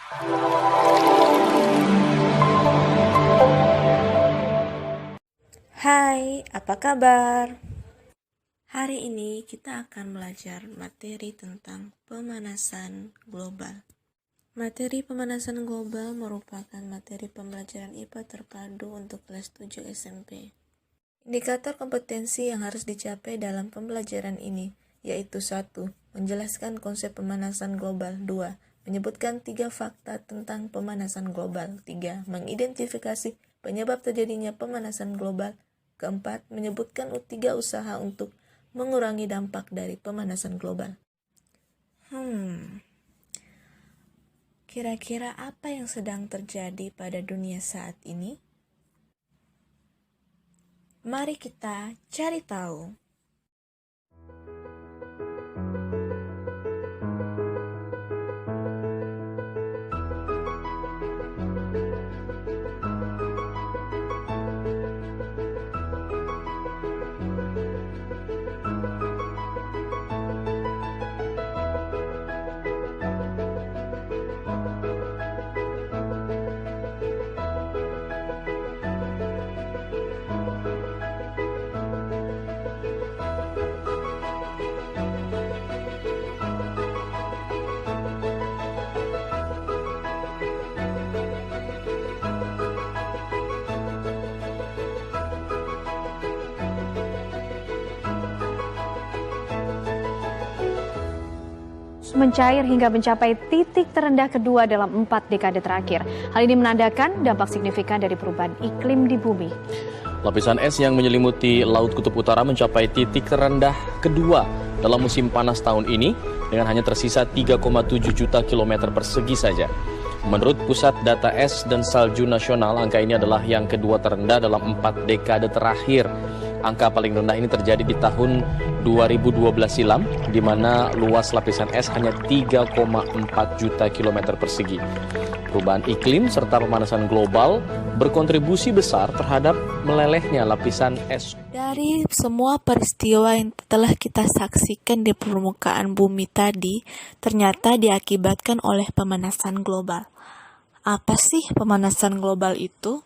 Hai, apa kabar? Hari ini kita akan belajar materi tentang pemanasan global. Materi pemanasan global merupakan materi pembelajaran IPA terpadu untuk kelas 7 SMP. Indikator kompetensi yang harus dicapai dalam pembelajaran ini yaitu 1. Menjelaskan konsep pemanasan global. 2. Menyebutkan 3 fakta tentang pemanasan global. 3. Mengidentifikasi penyebab terjadinya pemanasan global. Keempat, menyebutkan 3 usaha untuk mengurangi dampak dari pemanasan global. Kira-kira apa yang sedang terjadi pada dunia saat ini? Mari kita cari tahu. Mencair hingga mencapai titik terendah kedua dalam 4 dekade terakhir. Hal ini menandakan dampak signifikan dari perubahan iklim di bumi. Lapisan es yang menyelimuti Laut Kutub Utara mencapai titik terendah kedua dalam musim panas tahun ini dengan hanya tersisa 3,7 juta kilometer persegi saja. Menurut Pusat Data Es dan Salju Nasional, angka ini adalah yang kedua terendah dalam 4 dekade terakhir. Angka paling rendah ini terjadi di tahun 2012 silam, di mana luas lapisan es hanya 3,4 juta kilometer persegi. Perubahan iklim serta pemanasan global berkontribusi besar terhadap melelehnya lapisan es. Dari semua peristiwa yang telah kita saksikan di permukaan bumi tadi, ternyata diakibatkan oleh pemanasan global. Apa sih pemanasan global itu?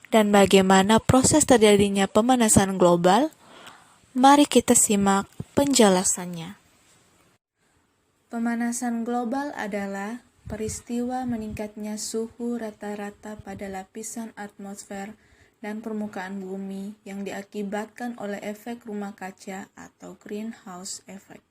Dan bagaimana proses terjadinya pemanasan global? Mari kita simak penjelasannya. Pemanasan global adalah peristiwa meningkatnya suhu rata-rata pada lapisan atmosfer dan permukaan bumi yang diakibatkan oleh efek rumah kaca atau greenhouse effect.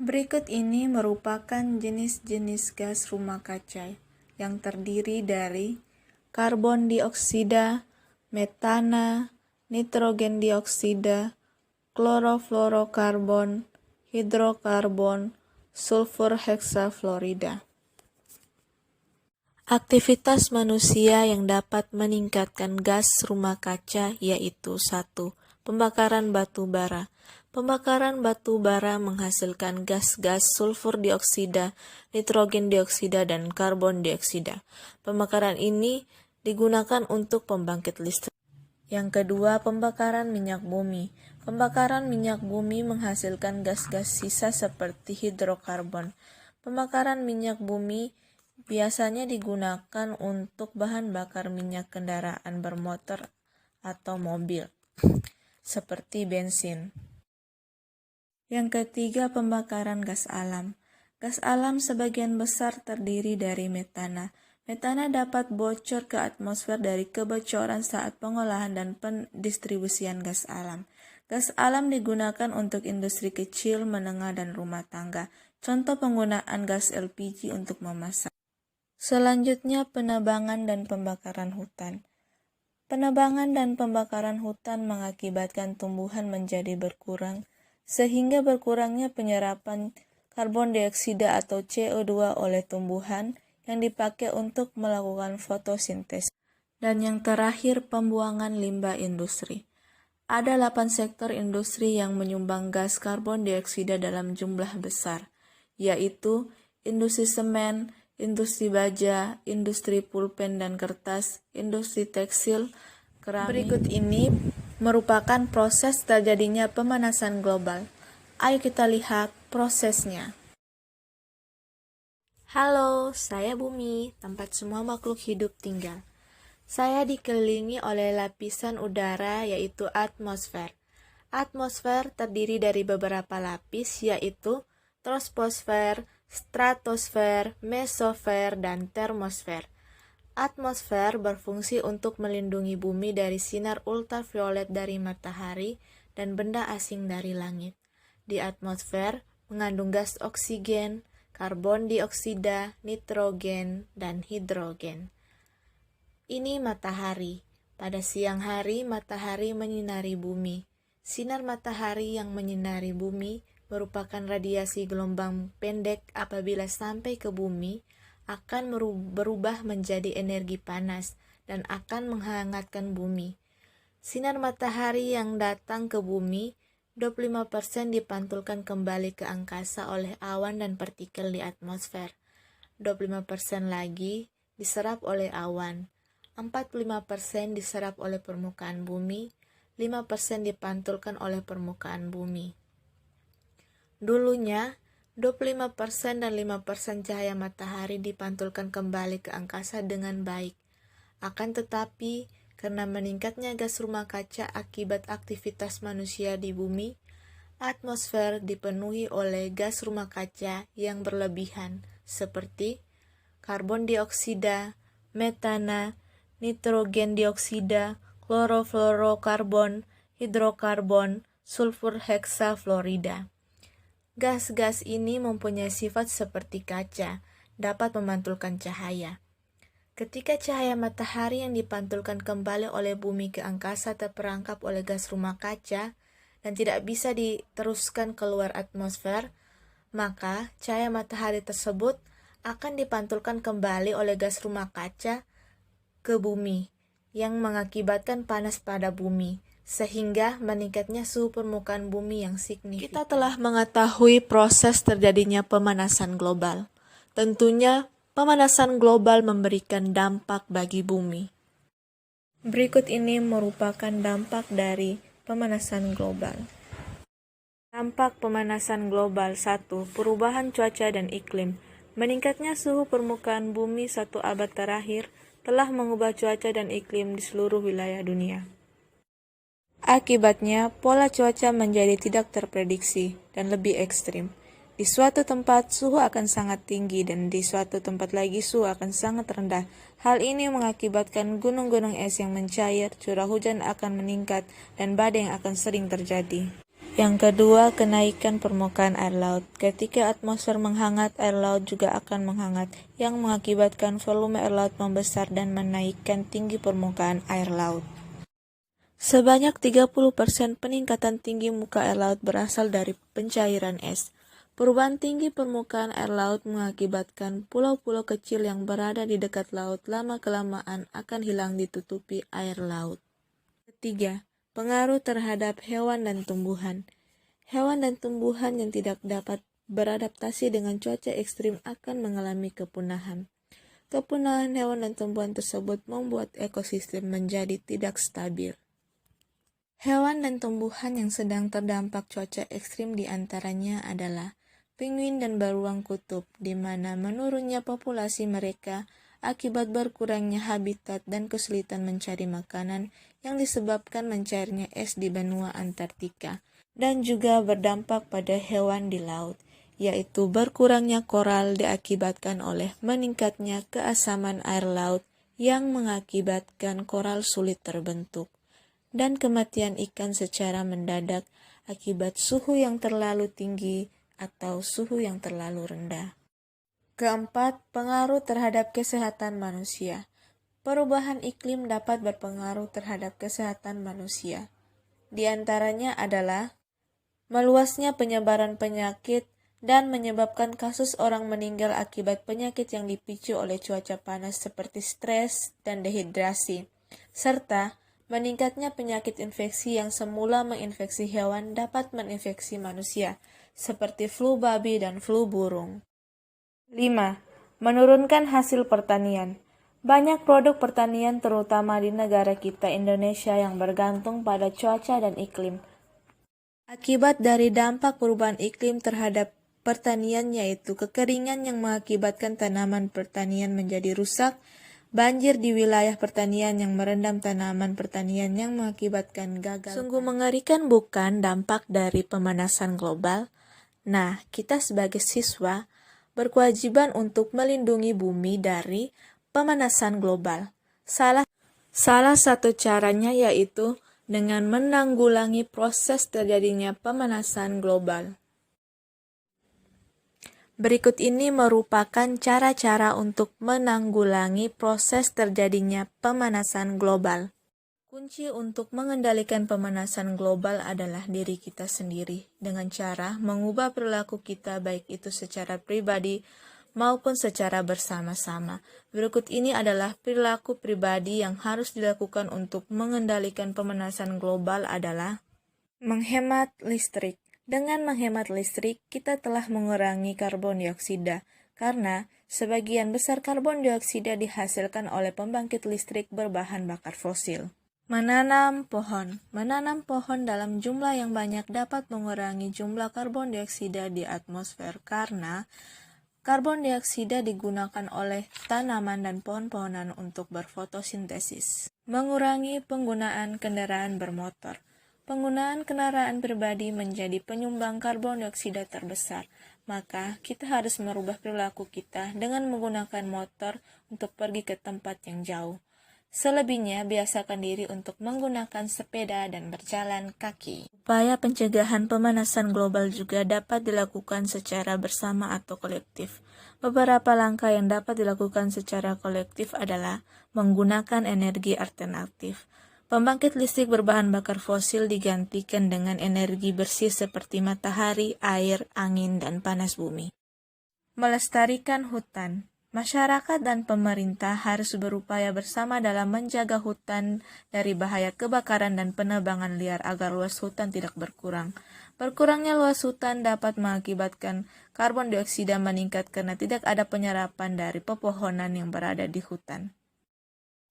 Berikut ini merupakan jenis-jenis gas rumah kaca yang terdiri dari karbon dioksida, metana, nitrogen dioksida, klorofluorokarbon, hidrokarbon, sulfur heksafluorida. Aktivitas manusia yang dapat meningkatkan gas rumah kaca yaitu 1. Pembakaran batu bara. Pembakaran batu bara menghasilkan gas-gas sulfur dioksida, nitrogen dioksida, dan karbon dioksida. Pembakaran ini digunakan untuk pembangkit listrik. Yang kedua, pembakaran minyak bumi. Pembakaran minyak bumi menghasilkan gas-gas sisa seperti hidrokarbon. Pembakaran minyak bumi biasanya digunakan untuk bahan bakar minyak kendaraan bermotor atau mobil, seperti bensin. Yang ketiga, pembakaran gas alam. Gas alam sebagian besar terdiri dari metana. Metana dapat bocor ke atmosfer dari kebocoran saat pengolahan dan pendistribusian gas alam. Gas alam digunakan untuk industri kecil, menengah, dan rumah tangga. Contoh penggunaan gas LPG untuk memasak. Selanjutnya, penebangan dan pembakaran hutan. Penebangan dan pembakaran hutan mengakibatkan tumbuhan menjadi berkurang, sehingga berkurangnya penyerapan karbon dioksida atau CO2 oleh tumbuhan yang dipakai untuk melakukan fotosintesis. Dan yang terakhir, pembuangan limbah industri. Ada 8 sektor industri yang menyumbang gas karbon dioksida dalam jumlah besar, yaitu industri semen, industri baja, industri pulpen dan kertas, industri tekstil, keramik. Berikut ini merupakan proses terjadinya pemanasan global. Ayo kita lihat prosesnya. Halo, saya Bumi, tempat semua makhluk hidup tinggal. Saya dikelilingi oleh lapisan udara yaitu atmosfer. Atmosfer terdiri dari beberapa lapis yaitu troposfer, stratosfer, mesosfer, dan termosfer. Atmosfer berfungsi untuk melindungi bumi dari sinar ultraviolet dari matahari dan benda asing dari langit. Di atmosfer mengandung gas oksigen, karbon dioksida, nitrogen, dan hidrogen. Ini matahari. Pada siang hari, matahari menyinari bumi. Sinar matahari yang menyinari bumi merupakan radiasi gelombang pendek apabila sampai ke bumi akan berubah menjadi energi panas dan akan menghangatkan bumi. Sinar matahari yang datang ke bumi 25% dipantulkan kembali ke angkasa oleh awan dan partikel di atmosfer. 25% lagi diserap oleh awan. 45% diserap oleh permukaan bumi. 5% dipantulkan oleh permukaan bumi. Dulunya, 25% dan 5% cahaya matahari dipantulkan kembali ke angkasa dengan baik. Akan tetapi, karena meningkatnya gas rumah kaca akibat aktivitas manusia di bumi, atmosfer dipenuhi oleh gas rumah kaca yang berlebihan seperti karbon dioksida, metana, nitrogen dioksida, klorofluorokarbon, hidrokarbon, sulfur heksafluorida. Gas-gas ini mempunyai sifat seperti kaca, dapat memantulkan cahaya. Ketika cahaya matahari yang dipantulkan kembali oleh bumi ke angkasa terperangkap oleh gas rumah kaca dan tidak bisa diteruskan keluar atmosfer, maka cahaya matahari tersebut akan dipantulkan kembali oleh gas rumah kaca ke bumi yang mengakibatkan panas pada bumi, sehingga meningkatnya suhu permukaan bumi yang signifikan. Kita telah mengetahui proses terjadinya pemanasan global. Tentunya, pemanasan global memberikan dampak bagi bumi. Berikut ini merupakan dampak dari pemanasan global. Dampak pemanasan global 1. Perubahan cuaca dan iklim. Meningkatnya suhu permukaan bumi 1 abad terakhir telah mengubah cuaca dan iklim di seluruh wilayah dunia. Akibatnya, pola cuaca menjadi tidak terprediksi dan lebih ekstrim. Di suatu tempat, suhu akan sangat tinggi dan di suatu tempat lagi suhu akan sangat rendah. Hal ini mengakibatkan gunung-gunung es yang mencair, curah hujan akan meningkat, dan badai yang akan sering terjadi. Yang kedua, kenaikan permukaan air laut. Ketika atmosfer menghangat, air laut juga akan menghangat, yang mengakibatkan volume air laut membesar dan menaikkan tinggi permukaan air laut. Sebanyak 30% peningkatan tinggi muka air laut berasal dari pencairan es. Perubahan tinggi permukaan air laut mengakibatkan pulau-pulau kecil yang berada di dekat laut lama-kelamaan akan hilang ditutupi air laut. Ketiga, pengaruh terhadap hewan dan tumbuhan. Hewan dan tumbuhan yang tidak dapat beradaptasi dengan cuaca ekstrim akan mengalami kepunahan. Kepunahan hewan dan tumbuhan tersebut membuat ekosistem menjadi tidak stabil. Hewan dan tumbuhan yang sedang terdampak cuaca ekstrim diantaranya adalah penguin dan beruang kutub, di mana menurunnya populasi mereka akibat berkurangnya habitat dan kesulitan mencari makanan yang disebabkan mencairnya es di benua Antartika, dan juga berdampak pada hewan di laut, yaitu berkurangnya koral diakibatkan oleh meningkatnya keasaman air laut yang mengakibatkan koral sulit terbentuk, dan kematian ikan secara mendadak akibat suhu yang terlalu tinggi atau suhu yang terlalu rendah. Keempat, pengaruh terhadap kesehatan manusia. Perubahan iklim dapat berpengaruh terhadap kesehatan manusia. Di antaranya adalah meluasnya penyebaran penyakit dan menyebabkan kasus orang meninggal akibat penyakit yang dipicu oleh cuaca panas seperti stres dan dehidrasi, serta meningkatnya penyakit infeksi yang semula menginfeksi hewan dapat menginfeksi manusia, seperti flu babi dan flu burung. 5. Menurunkan hasil pertanian. Banyak produk pertanian terutama di negara kita Indonesia yang bergantung pada cuaca dan iklim. Akibat dari dampak perubahan iklim terhadap pertanian, yaitu kekeringan yang mengakibatkan tanaman pertanian menjadi rusak, banjir di wilayah pertanian yang merendam tanaman pertanian yang mengakibatkan gagal. Sungguh mengerikan bukan dampak dari pemanasan global? Nah, kita sebagai siswa berkewajiban untuk melindungi bumi dari pemanasan global. Salah satu caranya yaitu dengan menanggulangi proses terjadinya pemanasan global. Berikut ini merupakan cara-cara untuk menanggulangi proses terjadinya pemanasan global. Kunci untuk mengendalikan pemanasan global adalah diri kita sendiri dengan cara mengubah perilaku kita baik itu secara pribadi maupun secara bersama-sama. Berikut ini adalah perilaku pribadi yang harus dilakukan untuk mengendalikan pemanasan global adalah menghemat listrik. Dengan menghemat listrik, kita telah mengurangi karbon dioksida karena sebagian besar karbon dioksida dihasilkan oleh pembangkit listrik berbahan bakar fosil. Menanam pohon. Menanam pohon dalam jumlah yang banyak dapat mengurangi jumlah karbon dioksida di atmosfer karena karbon dioksida digunakan oleh tanaman dan pohon-pohonan untuk berfotosintesis. Mengurangi penggunaan kendaraan bermotor. Penggunaan kendaraan pribadi menjadi penyumbang karbon dioksida terbesar. Maka kita harus merubah perilaku kita dengan menggunakan motor untuk pergi ke tempat yang jauh. Selebihnya, biasakan diri untuk menggunakan sepeda dan berjalan kaki. Upaya pencegahan pemanasan global juga dapat dilakukan secara bersama atau kolektif. Beberapa langkah yang dapat dilakukan secara kolektif adalah menggunakan energi alternatif. Pembangkit listrik berbahan bakar fosil digantikan dengan energi bersih seperti matahari, air, angin, dan panas bumi. Melestarikan hutan. Masyarakat dan pemerintah harus berupaya bersama dalam menjaga hutan dari bahaya kebakaran dan penebangan liar agar luas hutan tidak berkurang. Berkurangnya luas hutan dapat mengakibatkan karbon dioksida meningkat karena tidak ada penyerapan dari pepohonan yang berada di hutan.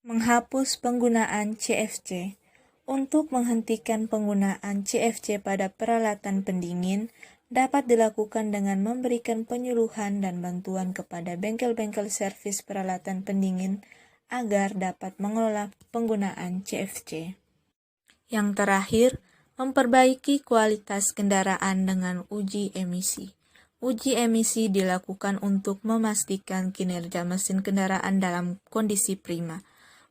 Menghapus penggunaan CFC. Untuk menghentikan penggunaan CFC pada peralatan pendingin, dapat dilakukan dengan memberikan penyuluhan dan bantuan kepada bengkel-bengkel servis peralatan pendingin agar dapat mengelola penggunaan CFC. Yang terakhir, memperbaiki kualitas kendaraan dengan uji emisi. Uji emisi dilakukan untuk memastikan kinerja mesin kendaraan dalam kondisi prima.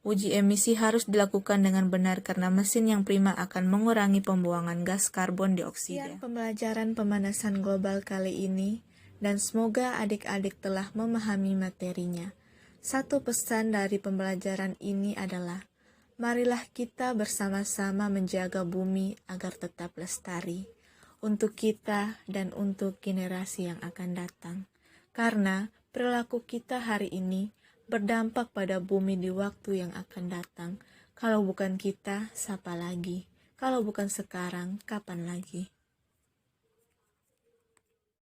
Uji emisi harus dilakukan dengan benar karena mesin yang prima akan mengurangi pembuangan gas karbon dioksida. Sekian pembelajaran pemanasan global kali ini, dan semoga adik-adik telah memahami materinya. Satu pesan dari pembelajaran ini adalah, marilah kita bersama-sama menjaga bumi agar tetap lestari, untuk kita dan untuk generasi yang akan datang. Karena perilaku kita hari ini berdampak pada bumi di waktu yang akan datang. Kalau bukan kita, siapa lagi? Kalau bukan sekarang, kapan lagi?